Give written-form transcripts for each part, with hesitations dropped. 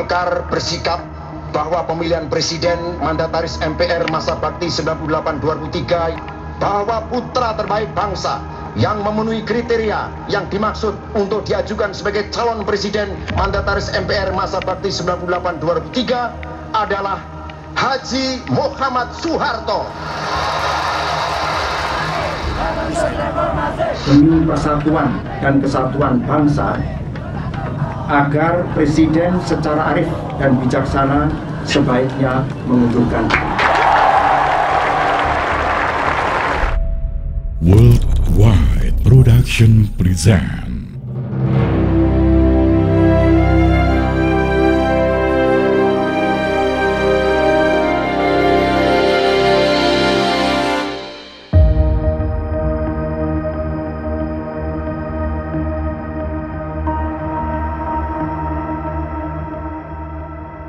Golkar bersikap bahwa pemilihan presiden mandataris MPR masa bakti 98-2003 bahwa putra terbaik bangsa yang memenuhi kriteria yang dimaksud untuk diajukan sebagai calon presiden mandataris MPR masa bakti 98-2003 adalah Haji Muhammad Soeharto. Demi persatuan dan kesatuan bangsa, agar presiden secara arif dan bijaksana sebaiknya mengundurkan. Worldwide Production present.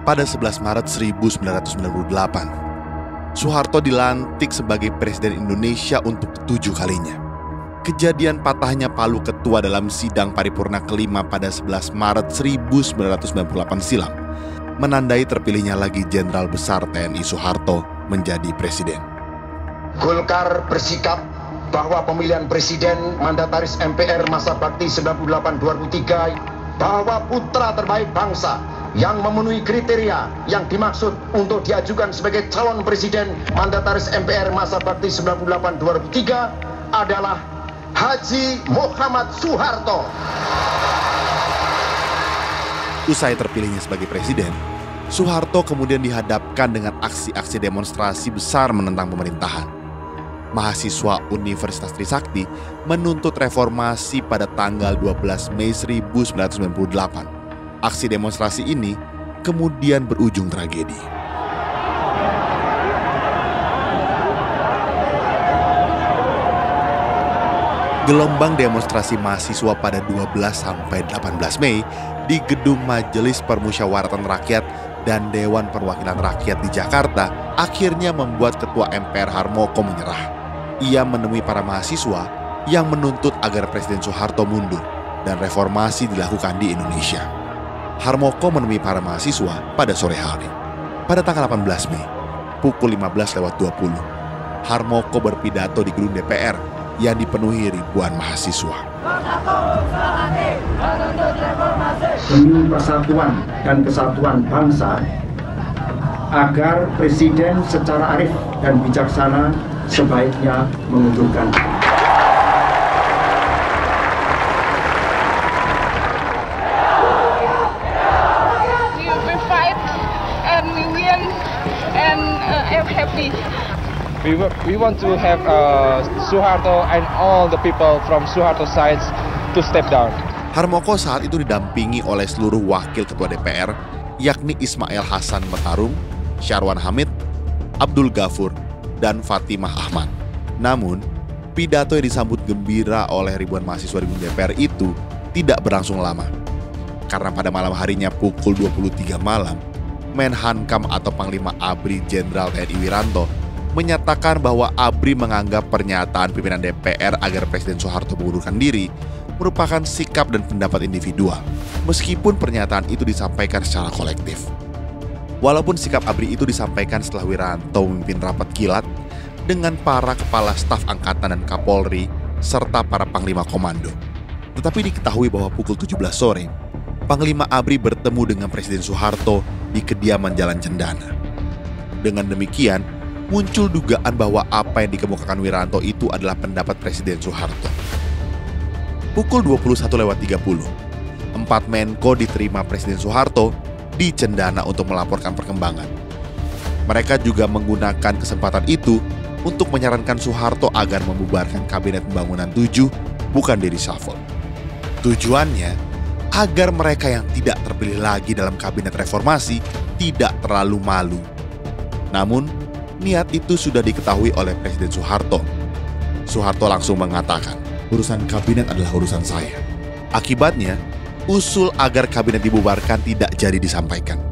Pada 11 Maret 1998, Soeharto dilantik sebagai Presiden Indonesia untuk ke-7 kalinya. Kejadian patahnya palu ketua dalam sidang paripurna kelima pada 11 Maret 1998 silam menandai terpilihnya lagi Jenderal Besar TNI Soeharto menjadi Presiden. Golkar bersikap bahwa pemilihan presiden mandataris MPR masa bakti 98-2003 bahwa putra terbaik bangsa yang memenuhi kriteria yang dimaksud untuk diajukan sebagai calon presiden mandataris MPR masa bakti 98-2003 adalah Haji Muhammad Soeharto. Usai terpilihnya sebagai presiden, Soeharto kemudian dihadapkan dengan aksi-aksi demonstrasi besar menentang pemerintahan. Mahasiswa Universitas Trisakti menuntut reformasi pada tanggal 12 Mei 1998. Aksi demonstrasi ini kemudian berujung tragedi. Gelombang demonstrasi mahasiswa pada 12 sampai 18 Mei di Gedung Majelis Permusyawaratan Rakyat dan Dewan Perwakilan Rakyat di Jakarta akhirnya membuat Ketua MPR Harmoko menyerah. Ia menemui para mahasiswa yang menuntut agar Presiden Soeharto mundur dan reformasi dilakukan di Indonesia. Harmoko menemui para mahasiswa pada sore hari. Pada tanggal 18 Mei, pukul 15.20, Harmoko berpidato di gedung DPR yang dipenuhi ribuan mahasiswa. Demi persatuan dan kesatuan bangsa, agar presiden secara arif dan bijaksana sebaiknya mengundurkan. We want to have Soeharto and all the people from Soeharto sides to step down. Harmoko saat itu didampingi oleh seluruh wakil ketua DPR, yakni Ismail Hasan Matarum, Syarwan Hamid, Abdul Ghafur, dan Fatimah Ahmad. Namun, pidato yang disambut gembira oleh ribuan mahasiswa di DPR itu tidak berlangsung lama. Karena pada malam harinya pukul 23 malam, Menhankam atau Panglima ABRI Jenderal TNI Wiranto menyatakan bahwa ABRI menganggap pernyataan pimpinan DPR agar Presiden Soeharto mengundurkan diri merupakan sikap dan pendapat individual, meskipun pernyataan itu disampaikan secara kolektif. Walaupun sikap ABRI itu disampaikan setelah Wiranto memimpin rapat kilat dengan para kepala staf angkatan dan Kapolri serta para panglima komando. Tetapi diketahui bahwa pukul 17 sore, Panglima ABRI bertemu dengan Presiden Soeharto di kediaman Jalan Cendana. Dengan demikian, muncul dugaan bahwa apa yang dikemukakan Wiranto itu adalah pendapat Presiden Soeharto. Pukul 21.30, 4 Menko diterima Presiden Soeharto di Cendana untuk melaporkan perkembangan. Mereka juga menggunakan kesempatan itu untuk menyarankan Soeharto agar membubarkan Kabinet Pembangunan 7 bukan di reshuffle. Tujuannya agar mereka yang tidak terpilih lagi dalam Kabinet Reformasi tidak terlalu malu. Namun, niat itu sudah diketahui oleh Presiden Soeharto. Soeharto langsung mengatakan, urusan kabinet adalah urusan saya. Akibatnya, usul agar kabinet dibubarkan tidak jadi disampaikan.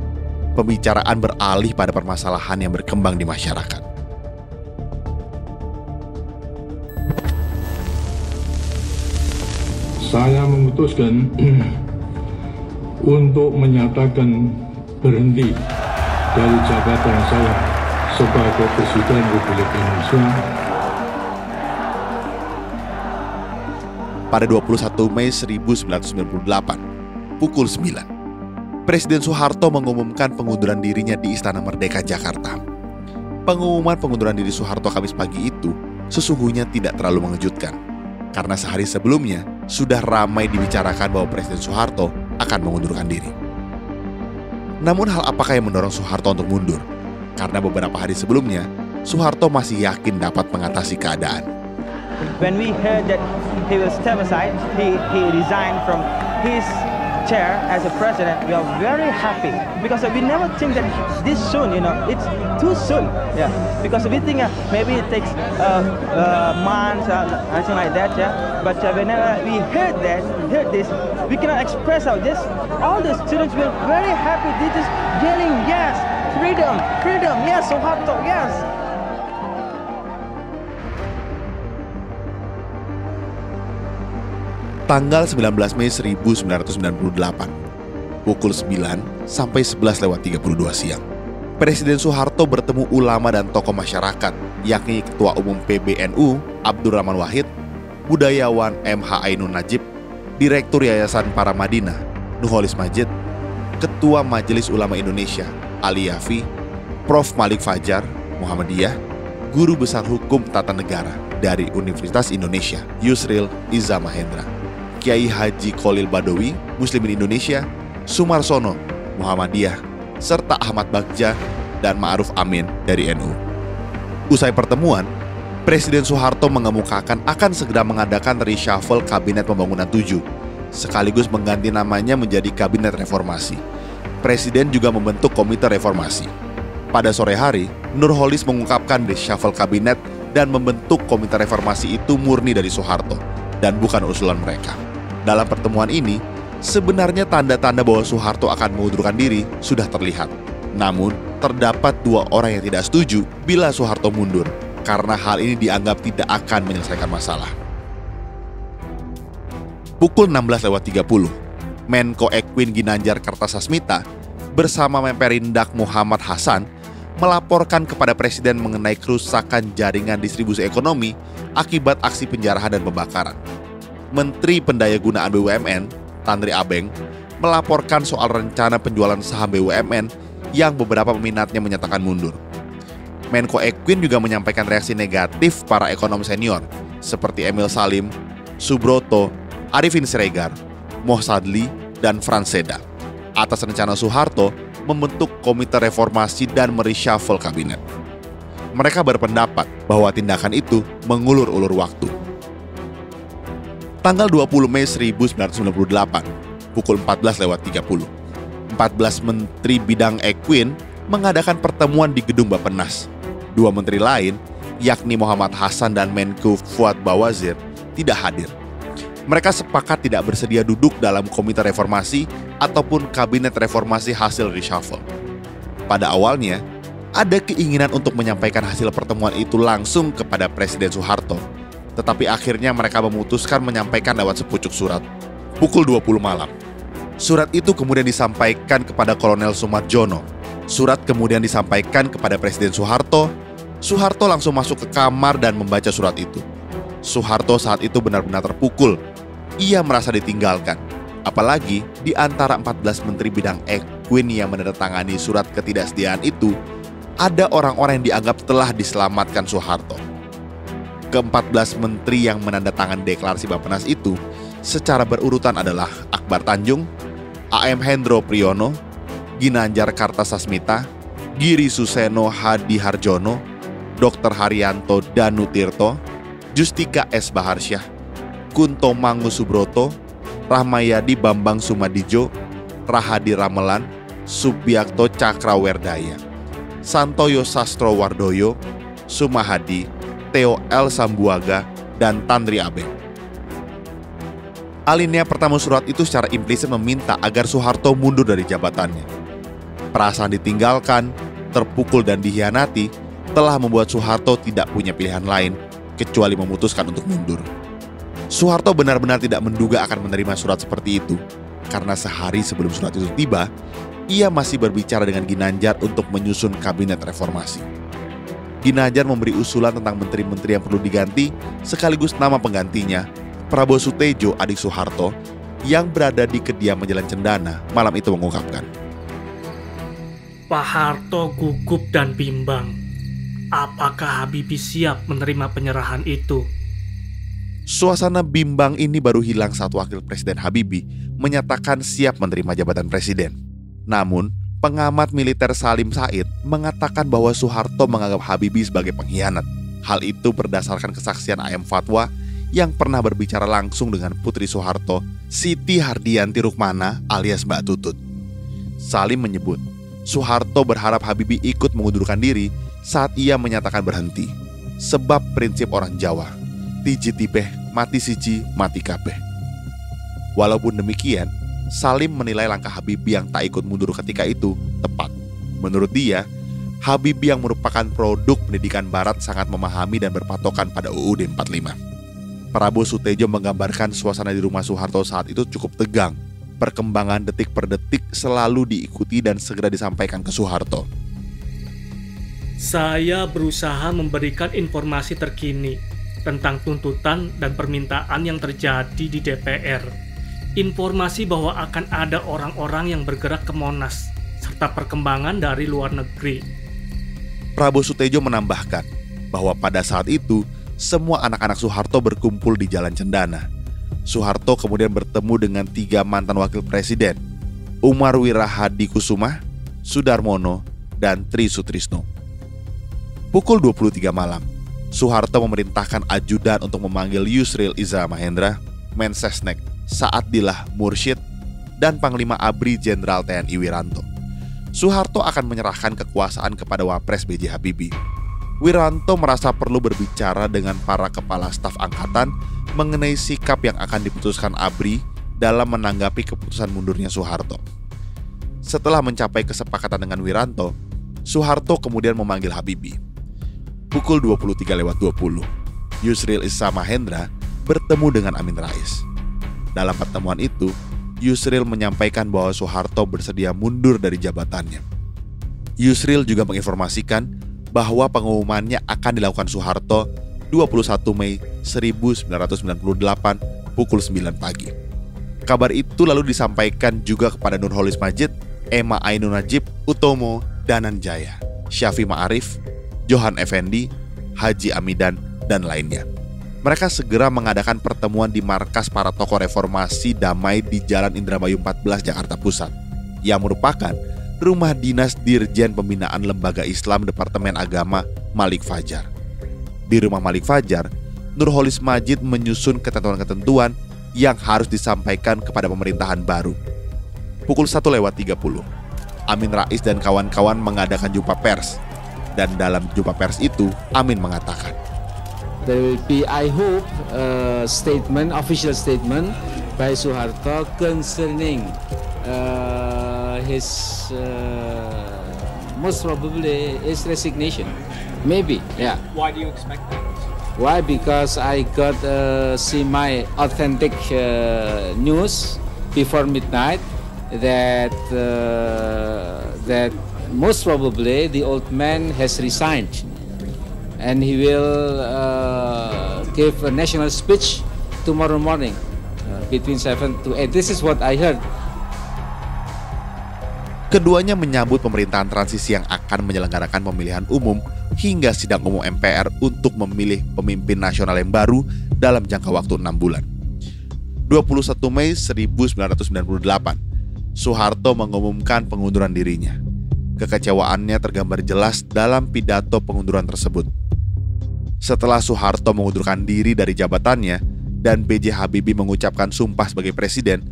Pembicaraan beralih pada permasalahan yang berkembang di masyarakat. Saya memutuskan untuk menyatakan berhenti dari jabatan saya sebagai Presiden Republik Indonesia pada 21 Mei 1998, pukul 9. Presiden Soeharto mengumumkan pengunduran dirinya di Istana Merdeka, Jakarta. Pengumuman pengunduran diri Soeharto Kamis pagi itu sesungguhnya tidak terlalu mengejutkan, karena sehari sebelumnya sudah ramai dibicarakan bahwa Presiden Soeharto akan mengundurkan diri. Namun hal apakah yang mendorong Soeharto untuk mundur? Karena beberapa hari sebelumnya, Soeharto masih yakin dapat mengatasi keadaan. When we heard that he will step aside, he resigned from his chair as a president, we are very happy because we never think that this soon, it's too soon. Yeah, because we think maybe it takes months or something like that. Yeah, but whenever we heard this, we cannot express out this. All the students were very happy. They just yelling, yes, freedom, freedom, yes, Soeharto, yes. Tanggal 19 Mei 1998, pukul 9 sampai 11:32 siang. Presiden Soeharto bertemu ulama dan tokoh masyarakat, yakni Ketua Umum PBNU Abdurrahman Wahid, budayawan MH Ainun Najib, Direktur Yayasan Para Madinah Nurholis Majid, Ketua Majelis Ulama Indonesia Ali Yafi, Prof. Malik Fajar Muhammadiyah, Guru Besar Hukum Tata Negara dari Universitas Indonesia Yusril Iza Mahendra, Kiai Haji Khalil Badawi, Muslimin Indonesia, Sumarsono, Muhammadiyah, serta Ahmad Bagja dan Ma'ruf Amin dari NU. Usai pertemuan, Presiden Soeharto mengemukakan akan segera mengadakan reshuffle Kabinet Pembangunan 7, sekaligus mengganti namanya menjadi Kabinet Reformasi. Presiden juga membentuk Komite Reformasi. Pada sore hari, Nurholis mengungkapkan reshuffle Kabinet dan membentuk Komite Reformasi itu murni dari Soeharto dan bukan usulan mereka. Dalam pertemuan ini, sebenarnya tanda-tanda bahwa Soeharto akan mengundurkan diri sudah terlihat. Namun, terdapat dua orang yang tidak setuju bila Soeharto mundur, karena hal ini dianggap tidak akan menyelesaikan masalah. Pukul 16:30, Menko Ekwin Ginanjar Kartasasmita bersama Menperindak Muhammad Hasan melaporkan kepada Presiden mengenai kerusakan jaringan distribusi ekonomi akibat aksi penjarahan dan pembakaran. Menteri Pendayagunaan BUMN, Tanri Abeng, melaporkan soal rencana penjualan saham BUMN yang beberapa peminatnya menyatakan mundur. Menko Ekwin juga menyampaikan reaksi negatif para ekonom senior seperti Emil Salim, Subroto, Arifin Siregar, Moh Sadli, dan Frans Seda atas rencana Soeharto membentuk Komite Reformasi dan mereshuffle kabinet. Mereka berpendapat bahwa tindakan itu mengulur-ulur waktu. Tanggal 20 Mei 1998, pukul 14:30, 14 Menteri Bidang Ekwin mengadakan pertemuan di Gedung Bappenas. Dua menteri lain, yakni Muhammad Hasan dan Menko Fuad Bawazir, tidak hadir. Mereka sepakat tidak bersedia duduk dalam Komite Reformasi ataupun Kabinet Reformasi hasil reshuffle. Pada awalnya, ada keinginan untuk menyampaikan hasil pertemuan itu langsung kepada Presiden Soeharto, tetapi akhirnya mereka memutuskan menyampaikan lewat sepucuk surat. Pukul 20 malam. Surat itu kemudian disampaikan kepada Kolonel Sumarjono. Surat kemudian disampaikan kepada Presiden Soeharto. Soeharto langsung masuk ke kamar dan membaca surat itu. Soeharto saat itu benar-benar terpukul. Ia merasa ditinggalkan. Apalagi di antara 14 Menteri Bidang Ekwin yang menandatangani surat ketidaksediaan itu, ada orang-orang yang dianggap telah diselamatkan Soeharto. Ke-14 menteri yang menandatangani deklarasi Bappenas itu secara berurutan adalah Akbar Tanjung, A.M. Hendro Priyono, Ginanjar Kartasasmita, Giri Suseno Hadi Harjono, Dr. Haryanto Danutirto, Justika S. Baharsyah, Kunto Mangu Subroto, Rahmayadi Bambang Sumadijo, Rahadi Ramelan, Subiakto Cakrawerdaya, Santoyo Sastro Wardoyo, Sumahadi, Theo L. Sambuaga, dan Tanri Abeng. Alinea pertama surat itu secara implisit meminta agar Soeharto mundur dari jabatannya. Perasaan ditinggalkan, terpukul dan dikhianati telah membuat Soeharto tidak punya pilihan lain kecuali memutuskan untuk mundur. Soeharto benar-benar tidak menduga akan menerima surat seperti itu, karena sehari sebelum surat itu tiba, ia masih berbicara dengan Ginandjar untuk menyusun kabinet reformasi. Ginandjar memberi usulan tentang menteri-menteri yang perlu diganti, sekaligus nama penggantinya, Prabowo Sutejo adik Soeharto, yang berada di kediaman Jalan Cendana, malam itu mengungkapkan, Pak Harto gugup dan bimbang. Apakah Habibie siap menerima penyerahan itu? Suasana bimbang ini baru hilang saat Wakil Presiden Habibie menyatakan siap menerima jabatan presiden. Namun, pengamat militer Salim Said mengatakan bahwa Soeharto menganggap Habibie sebagai pengkhianat. Hal itu berdasarkan kesaksian AM Fatwa yang pernah berbicara langsung dengan putri Soeharto, Siti Hardianti Rukmana alias Mbak Tutut. Salim menyebut, Soeharto berharap Habibie ikut mengundurkan diri saat ia menyatakan berhenti. Sebab prinsip orang Jawa, tiji tibeh, mati siji, mati kabeh. Walaupun demikian, Salim menilai langkah Habibie yang tak ikut mundur ketika itu tepat. Menurut dia, Habibie yang merupakan produk pendidikan barat sangat memahami dan berpatokan pada UUD 45. Prabowo Sutejo menggambarkan suasana di rumah Soeharto saat itu cukup tegang. Perkembangan detik per detik selalu diikuti dan segera disampaikan ke Soeharto. Saya berusaha memberikan informasi terkini tentang tuntutan dan permintaan yang terjadi di DPR. Informasi bahwa akan ada orang-orang yang bergerak ke Monas, serta perkembangan dari luar negeri. Prabowo Sutejo menambahkan bahwa pada saat itu, semua anak-anak Soeharto berkumpul di Jalan Cendana. Soeharto kemudian bertemu dengan 3 mantan wakil presiden, Umar Wirahadi Kusuma, Sudarmono, dan Tri Sutrisno. Pukul 23 malam, Soeharto memerintahkan ajudan untuk memanggil Yusril Iza Mahendra, Mensesnek Saadillah Mursyid, dan Panglima ABRI Jenderal TNI Wiranto. Soeharto akan menyerahkan kekuasaan kepada Wapres B.J. Habibie. Wiranto merasa perlu berbicara dengan para kepala staf angkatan mengenai sikap yang akan diputuskan ABRI dalam menanggapi keputusan mundurnya Soeharto. Setelah mencapai kesepakatan dengan Wiranto, Soeharto kemudian memanggil Habibie. Pukul 23.20, Yusril Iza Mahendra bertemu dengan Amin Rais. Dalam pertemuan itu, Yusril menyampaikan bahwa Soeharto bersedia mundur dari jabatannya. Yusril juga menginformasikan bahwa pengumumannya akan dilakukan Soeharto 21 Mei 1998 pukul 9 pagi. Kabar itu lalu disampaikan juga kepada Nurholis Majid, Emma Ainun Najib, Utomo, Danan Jaya, Syafi Ma'arif, Johan Effendi, Haji Amidan, dan lainnya. Mereka segera mengadakan pertemuan di markas para tokoh reformasi damai di Jalan Indramayu 14, Jakarta Pusat, yang merupakan rumah dinas Dirjen Pembinaan Lembaga Islam Departemen Agama Malik Fajar. Di rumah Malik Fajar, Nurholis Majid menyusun ketentuan-ketentuan yang harus disampaikan kepada pemerintahan baru. Pukul 1:30, Amin Rais dan kawan-kawan mengadakan jumpa pers. Dan dalam jumpa pers itu, Amin mengatakan, there will be, I hope, official statement by Soeharto concerning his most probably his resignation. Maybe, yeah. Why do you expect that? Why? Because I got semi-authentic news before midnight that most probably the old man has resigned. And he will give a national speech tomorrow morning between 7 to 8. This is what I heard. Keduanya menyambut pemerintahan transisi yang akan menyelenggarakan pemilihan umum hingga sidang umum MPR untuk memilih pemimpin nasional yang baru dalam jangka waktu 6 bulan. 21 Mei 1998, Soeharto mengumumkan pengunduran dirinya. Kekecewaannya tergambar jelas dalam pidato pengunduran tersebut. Setelah Soeharto mengundurkan diri dari jabatannya dan B.J. Habibie mengucapkan sumpah sebagai presiden,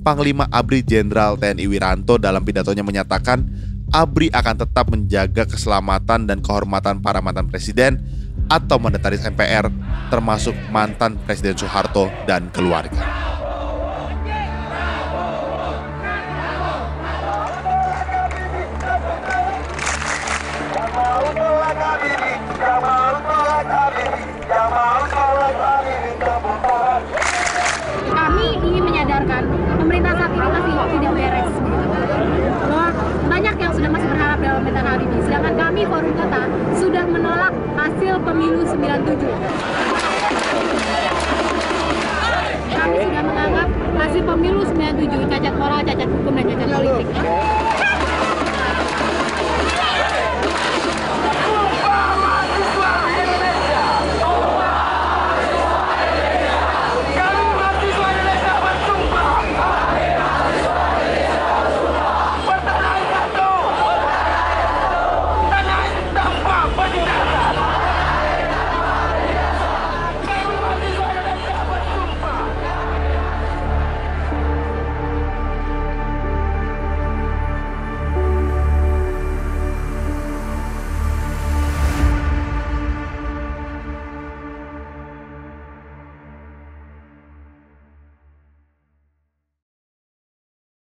Panglima ABRI Jenderal TNI Wiranto dalam pidatonya menyatakan ABRI akan tetap menjaga keselamatan dan kehormatan para mantan presiden atau mandataris MPR, termasuk mantan Presiden Soeharto dan keluarga. Kami ingin menyadarkan pemerintah saat ini masih tidak beres. Bahwa Forum Kota sudah menolak hasil pemilu 97. Kami sudah menganggap hasil pemilu 97 cacat moral, cacat hukum, dan cacat politik.